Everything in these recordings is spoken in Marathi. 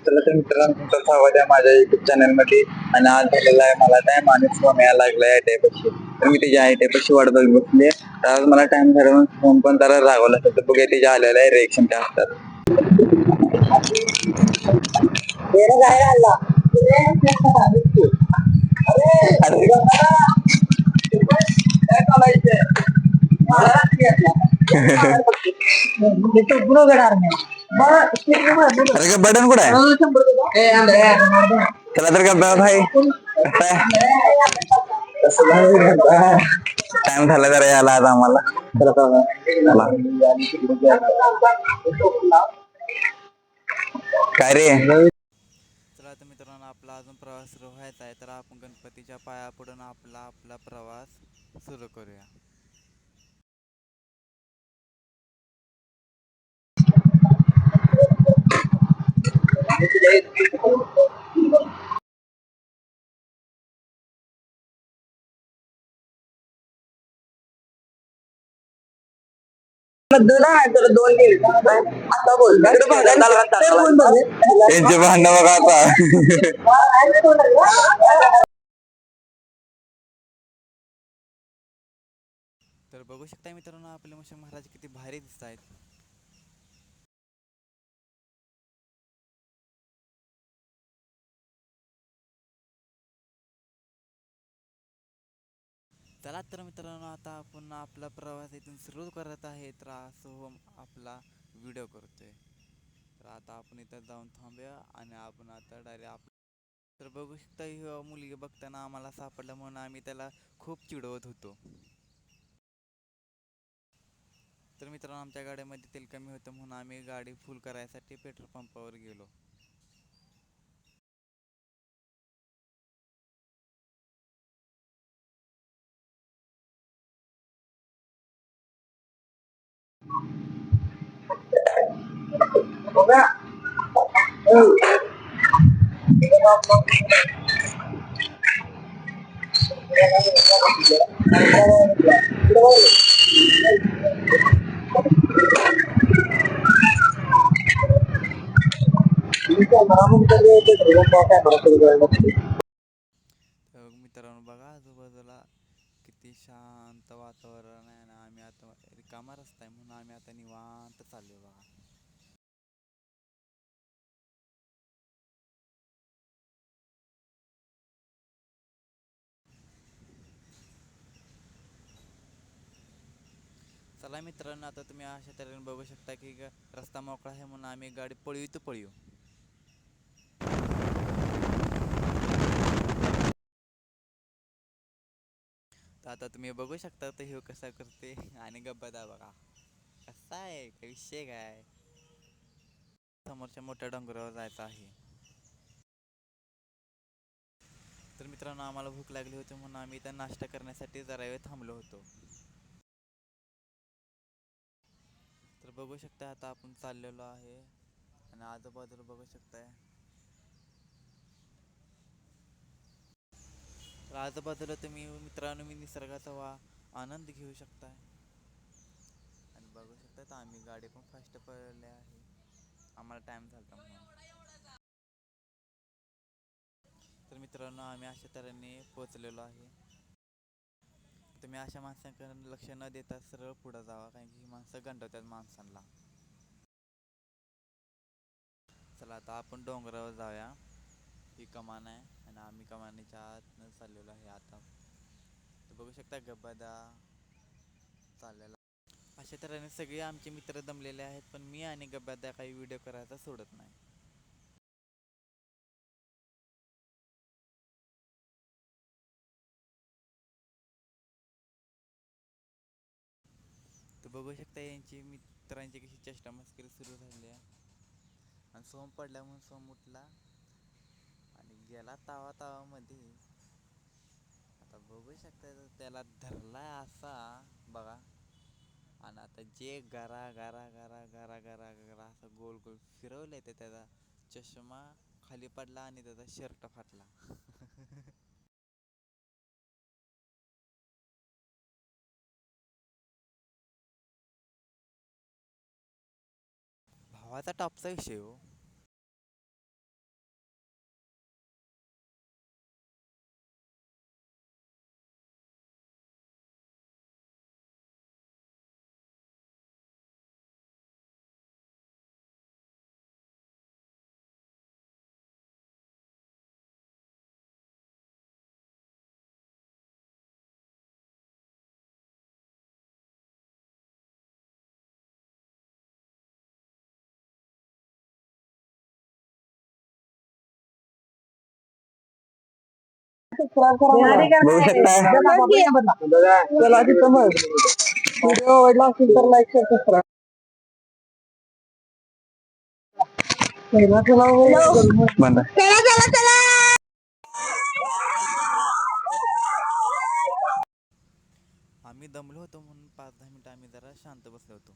चला तर मित्रांनो, तुमचा स्वागत आहे माझ्या युट्यूब चॅनल मध्ये. आणि आज झालेला आहे मला टाइम आणि फोन यायला लागलाय आयट्यापाशी. तर मी तिच्या आयट्यापाशी वाट बघत बसले. तर आज मला टाइम झाला म्हणून फोन पण जरा रागवला तर बघूया तिच्या आलेला आहे रिएक्शन काय असतात. अरे का बटन कुठं आहे? चला तर का भाई टाइम झाला जरा याला आज आम्हाला. चला काय रे. चला तर मित्रांनो, आपला अजून प्रवास सुरू व्हायचा आहे, तर आपण गणपतीच्या पाया पडून आपला प्रवास सुरू करूया. त्यांचे भांडण बघा आता. तर बघू शकता मित्रांनो, आपले मशक महाराज किती भारी दिसत आहेत. चला तर मित्रांनो, आता आपण आपला प्रवास इथून सुरू करत आहे, तर सोहम आपला व्हिडिओ करतोय. तर आता आपण इथं जाऊन थांबूया आणि आपण आता डायरेक्ट तर बघू शकता, ही मुलगी बघताना आम्हाला सापडलं म्हणून आम्ही त्याला खूप चिडवत होतो. तर मित्रांनो, आमच्या गाडीमध्ये तेल कमी होतं म्हणून आम्ही गाडी फुल करायसाठी पेट्रोल पंपावर गेलो. तर मित्रांनो बघा, आजूबाजूला किती शांत वातावरण आहे ना. आम्ही आता रिकामा रस्ता आहे म्हणून आम्ही आता निवांत चाललोय बघा. चला मित्रांनो, आता तुम्ही अशा तऱ्हेने बघू शकता की रस्ता मोकळा आहे म्हणून आम्ही गाडी पळू तर पळू. तर आता तुम्ही बघू शकता तर हे कसा करते आणि गब्बदा बघा कसा आहे, काय विषय काय. समोरच्या मोठ्या डोंगरावर जायचं आहे. तर मित्रांनो, आम्हाला भूक लागली होती म्हणून आम्ही इथं नाश्ता करण्यासाठी जरा वेळ थांबलो होतो. तर बघू शकता, आता आपण चाललेलो आहे आणि आजूबाजूला बघू शकताय. तर आजूबाजूला तुम्ही मित्रांनो मी निसर्गाचा आनंद घेऊ शकताय. आणि बघू शकता, तर आम्ही गाडी पण फास्ट पळवली आहे, आम्हाला टाइम झाला म्हणून. तर मित्रांनो, आम्ही अशा तऱ्हेने पोचलेलो आहे. तुम्ही अशा माणसांकडे लक्ष न देता सरळ पुढे जावा, कारण की ही माणसं गंडवतात माणसांना. चला आता आपण डोंगरावर जाऊया. ही कमान आहे आणि आम्ही कमानीच्या आत चाललेलो आहे आता. तर बघू शकता गब्बादा चाललेला. अशा तऱ्हेने सगळे आमचे मित्र दमलेले आहेत, पण मी आणि गब्बादा काही व्हिडिओ करायचा सोडत नाही. तर बघू शकता यांची मित्रांची कशी चेष्टा मस्करी सुरू झाली आहे. आणि सोम पडला म्हणून सोम उठला आणि गेला तावा तावा मध्ये. आता बघू शकता, त्याला धरलाय असा बघा. आणि आता जे गरा गरा गरा गरा गरा गरा असं गोल गोल फिरवलंय, ते त्याचा चष्मा खाली पडला आणि त्याचा शर्ट फाटला. भावाचा टॉपचा विषय हो. बघू शकता. चला तिथं मग व्हिडिओ आवडला असेल तर लाईक शेअर सबस्क्राईब. बंद. आम्ही दमलो होतो म्हणून 5-10 मिनिटं आम्ही जरा शांत बसलो होतो.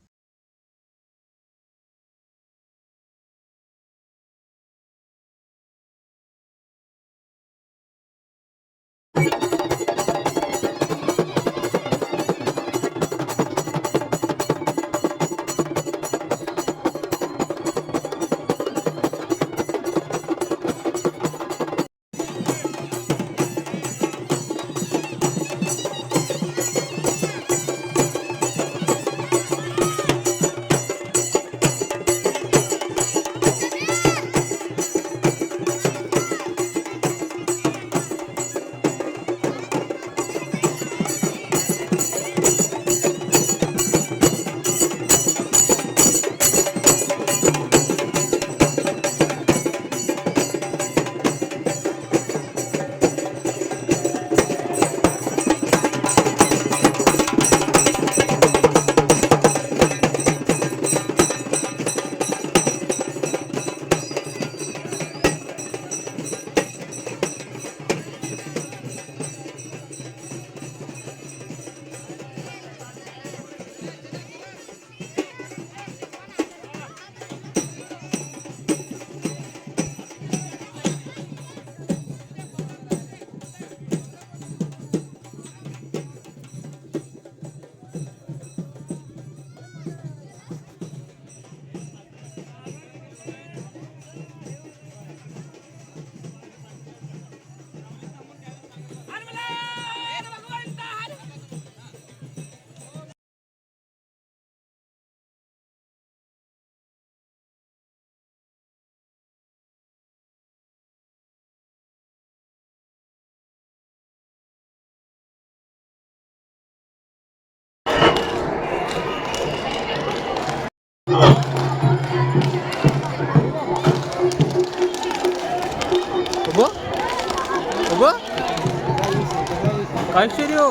काय स्टुडिओ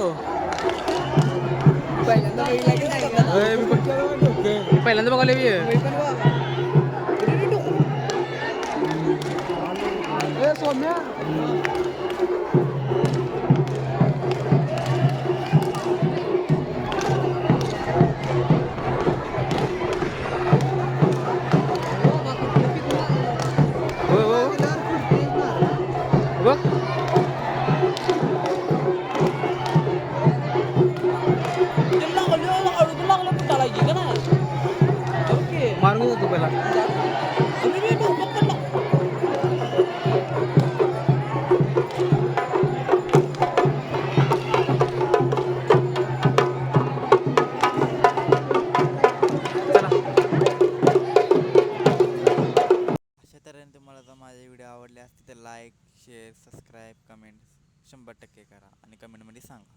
पहिल्यांदा बघायला सौम्या बघ मारून घेतो तू पहिला अशा तऱ्हेने तुम्हाला जर माझे व्हिडिओ आवडले असतील तर लाईक शेअर सबस्क्राईब कमेंट 100% करा आणि कमेंटमध्ये सांगा.